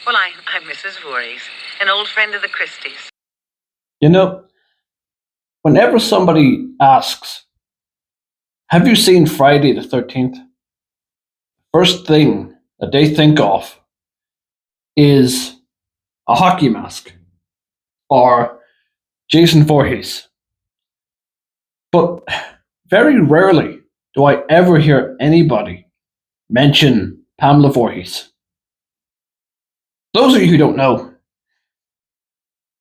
Well, I'm Mrs. Voorhees, an old friend of the Christies. You know, whenever somebody asks, have you seen Friday the 13th? First thing that they think of is a hockey mask or Jason Voorhees. But very rarely do I ever hear anybody mention Pamela Voorhees. Those of you who don't know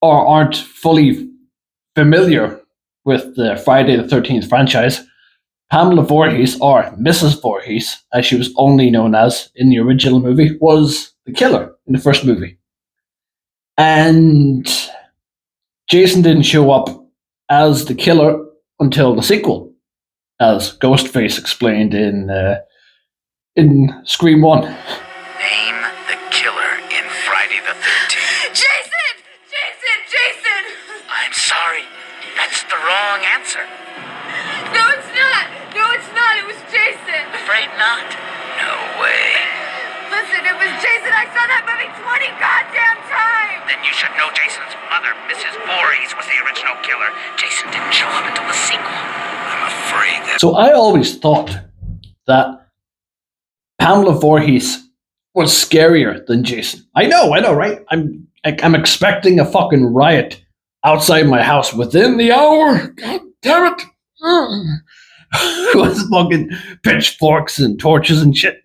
or aren't fully familiar with the Friday the 13th franchise, Pamela Voorhees, or Mrs. Voorhees, as she was only known as in the original movie, was the killer in the first movie. And Jason didn't show up as the killer until the sequel, as Ghostface explained in Scream 1. Name the killer in Friday the 13th. Jason! Jason! Jason! I'm sorry. That's the wrong answer. No, it's not! No, it's not! It was Jason! Afraid not. No way. Listen, it was Jason! I saw that movie 20 goddamn times! Then you should know Jason's mother, Mrs. Voorhees, was the original killer. Jason didn't show up until the sequel. I'm afraid that... So I always thought that Pamela Voorhees was scarier than Jason. I know, right? I'm expecting a fucking riot outside my house within the hour. God damn it! With fucking pitchforks and torches and shit.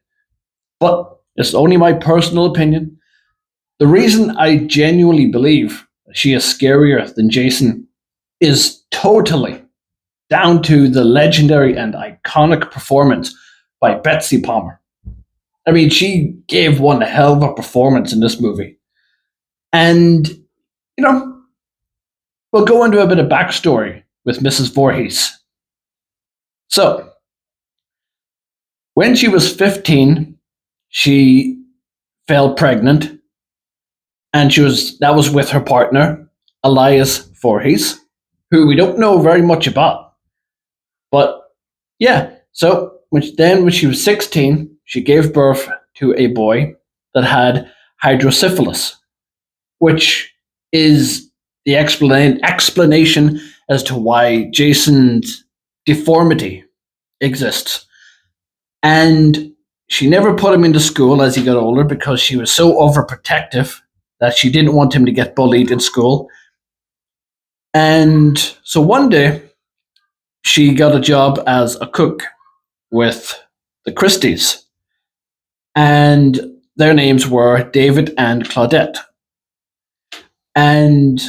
But it's only my personal opinion. The reason I genuinely believe she is scarier than Jason is totally down to the legendary and iconic performance by Betsy Palmer. I mean, she gave one hell of a performance in this movie. And, we'll go into a bit of backstory with Mrs. Voorhees. So, when she was 15, she fell pregnant, and that was with her partner, Elias Voorhees, who we don't know very much about. But, yeah, so when she was 16, she gave birth to a boy that had hydrocephalus, which is the explanation as to why Jason's deformity exists. And she never put him into school as he got older because she was so overprotective that she didn't want him to get bullied in school. And so one day, she got a job as a cook with the Christies. And their names were David and Claudette. And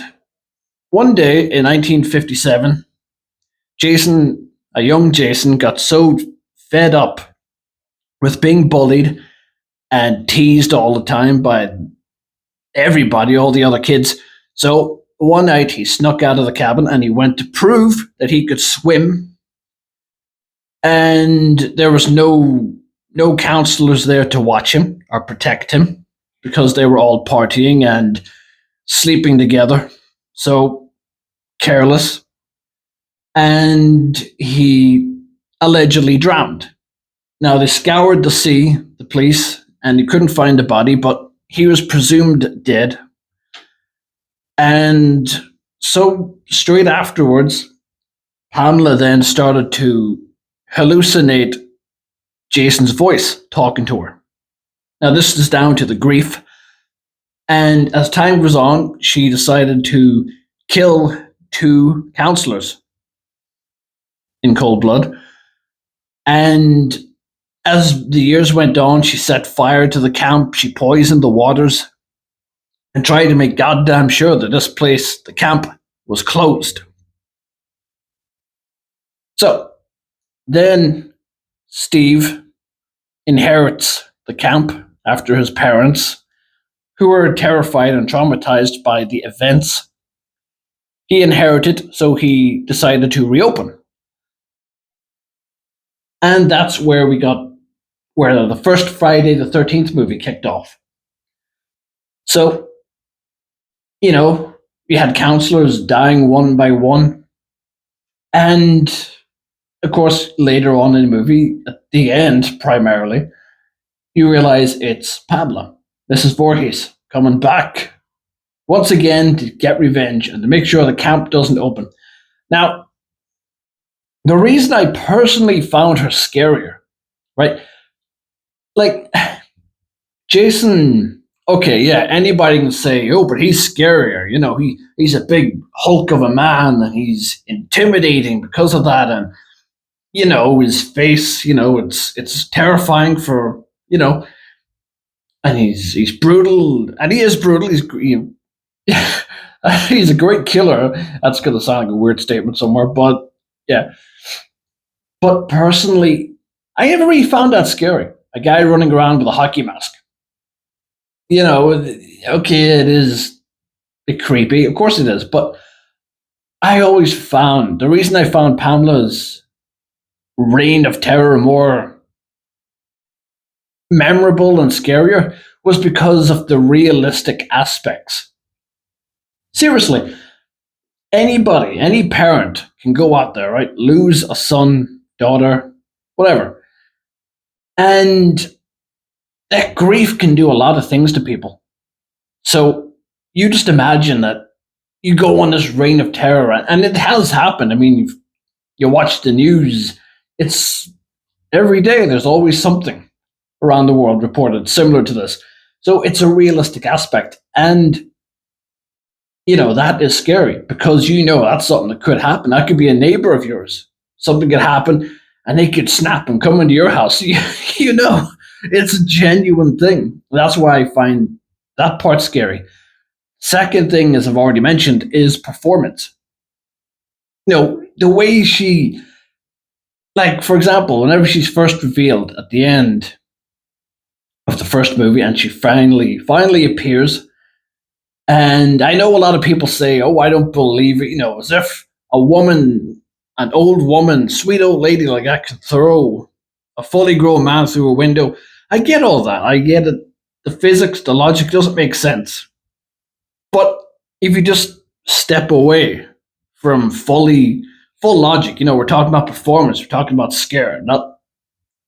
one day in 1957, a young Jason, got so fed up with being bullied and teased all the time by everybody, all the other kids. So one night he snuck out of the cabin and he went to prove that he could swim. And there was no counselors there to watch him or protect him because they were all partying and sleeping together. So careless. And he allegedly drowned. Now, they scoured the sea, the police, and they couldn't find the body, but he was presumed dead. And so straight afterwards, Pamela then started to hallucinate Jason's voice talking to her. Now, this is down to the grief. And as time goes on, she decided to kill 2 counselors in cold blood. And as the years went on, she set fire to the camp, she poisoned the waters, and tried to make goddamn sure that this place, the camp, was closed. So, then Steve inherits the camp after his parents, who were terrified and traumatized by the events. He inherited, so he decided to reopen. And that's where the first Friday the 13th movie kicked off. So, we had counselors dying one by one. And, of course, later on in the movie, at the end primarily, you realize it's Pamela, Mrs. Voorhees, coming back once again to get revenge and to make sure the camp doesn't open. Now, the reason I personally found her scarier, right? Like, Jason, okay, yeah, anybody can say, oh, but he's scarier. He's a big hulk of a man and he's intimidating because of that. And, his face, it's terrifying for, and he's brutal, and he is brutal. He's a great killer. That's going to sound like a weird statement somewhere, but yeah. But personally, I never really found that scary. A guy running around with a hockey mask. Okay, it is a bit creepy. Of course it is. But I always found the reason I found Pamela's reign of terror more memorable and scarier was because of the realistic aspects. Seriously, anybody, any parent can go out there, right? Lose a son, daughter, whatever. And that grief can do a lot of things to people. So you just imagine that you go on this reign of terror, and it has happened. I mean, you watch the news, it's every day, there's always something around the world reported similar to this. So it's a realistic aspect. And, that is scary because that's something that could happen. That could be a neighbor of yours. Something could happen and they could snap and come into your house. It's a genuine thing. That's why I find that part scary. Second thing, as I've already mentioned, is performance. The way she, like, for example, whenever she's first revealed at the end of the first movie and she finally appears, and I know a lot of people say, oh, I don't believe it, as if an old woman, sweet old lady like that can throw a fully grown man through a window. I get all that. I get it. The physics, the logic doesn't make sense. But if you just step away from full logic, we're talking about performance, we're talking about scare, not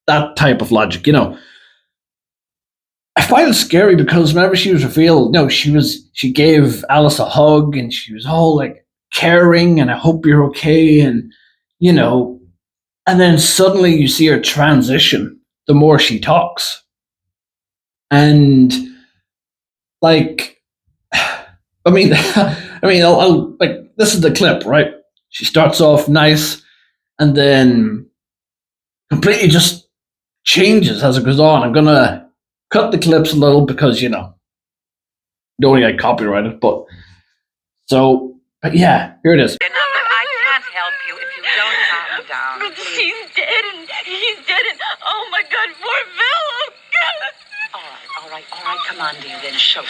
that type of logic, I find it scary because whenever she was revealed, she gave Alice a hug and she was all like caring and I hope you're okay. And, and then suddenly you see her transition the more she talks. And like, I'll like, this is the clip, right? She starts off nice and then completely just changes as it goes on. I'm going to cut the clips a little because, don't want to get copyrighted, but yeah, here it is. I can't help you if you don't calm down. But she's dead and he's dead and oh my God, poor Bill, oh God. All right, come on, dear, then show.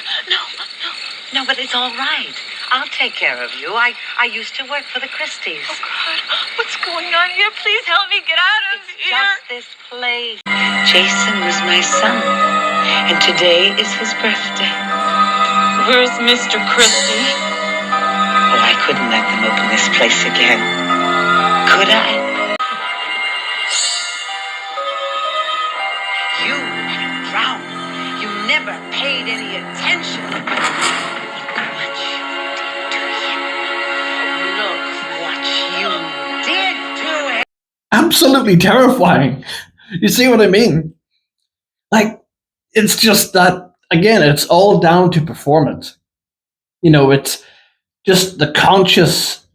No, but it's all right. I'll take care of you. I used to work for the Christies. Oh God, what's going on here? Please help me get out of here. Just this place. Jason was my son, and today is his birthday. Where's Mr. Christie? Oh, I couldn't let them open this place again. Could I? You drowned. You never paid any attention. Look what you did to him. Absolutely terrifying. You see what I mean? Like, it's just that, again, it's all down to performance. It's just the conscious,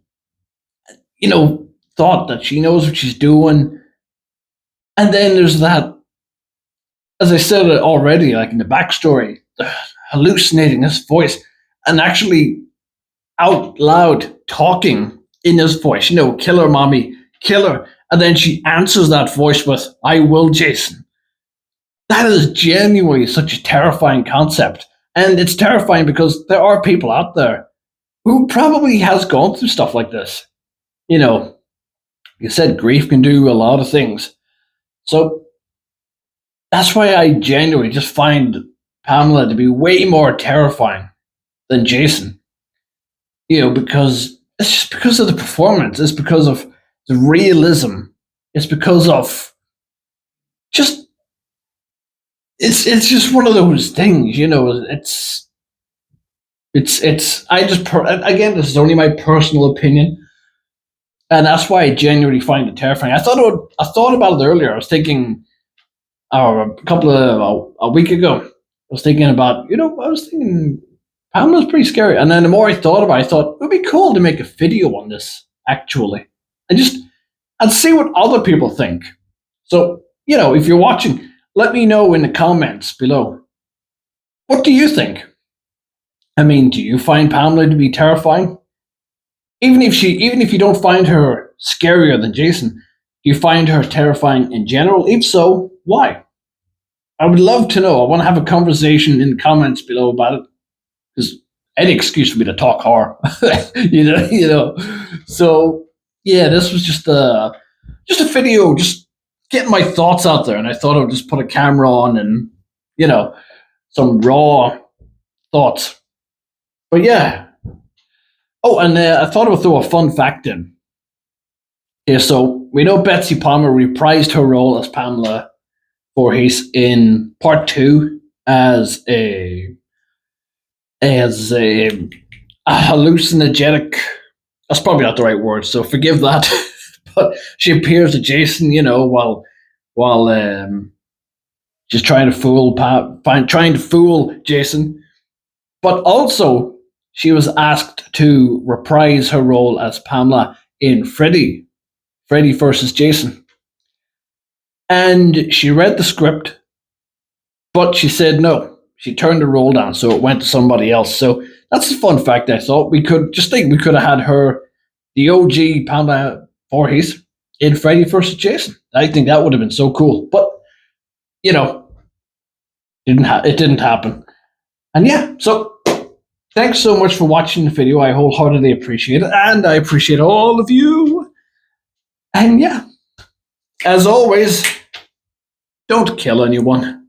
thought that she knows what she's doing. And then there's that, as I said already, like in the backstory, the hallucinating his voice and actually out loud talking in his voice, kill her, mommy, kill her. And then she answers that voice with, I will, Jason. That is genuinely such a terrifying concept. And it's terrifying because there are people out there who probably has gone through stuff like this. You said grief can do a lot of things. So that's why I genuinely just find Pamela to be way more terrifying than Jason. Because it's just because of the performance. It's because of the realism. It's because of just it's just one of those things, it's I just again, this is only my personal opinion, and that's why I genuinely find it terrifying. I thought about it earlier. I was thinking, a week ago, I was thinking about, I was thinking Pamela's pretty scary. And then the more I thought about it, I thought it would be cool to make a video on this, actually. And see what other people think. So, if you're watching, let me know in the comments below. What do you think? I mean, do you find Pamela to be terrifying? Even if you don't find her scarier than Jason, do you find her terrifying in general? If so, why? I would love to know. I want to have a conversation in the comments below about it. Because any excuse for me to talk horror, So yeah, this was just a video, just getting my thoughts out there, and I thought I would just put a camera on and some raw thoughts. But yeah. Oh, and I thought I would throw a fun fact in. Yeah, so we know Betsy Palmer reprised her role as Pamela Voorhees in part 2 as a hallucinogenic. That's probably not the right word, so forgive that. But she appears to Jason, while she's trying to fool Jason. But also, she was asked to reprise her role as Pamela in Freddy versus Jason. And she read the script, but she said no. She turned the role down, so it went to somebody else. So that's a fun fact. I thought we could have had her, the OG Pamela Voorhees, in Freddy vs. Jason. I think that would have been so cool. But it didn't happen. And yeah, so thanks so much for watching the video. I wholeheartedly appreciate it, and I appreciate all of you. And yeah, as always, don't kill anyone.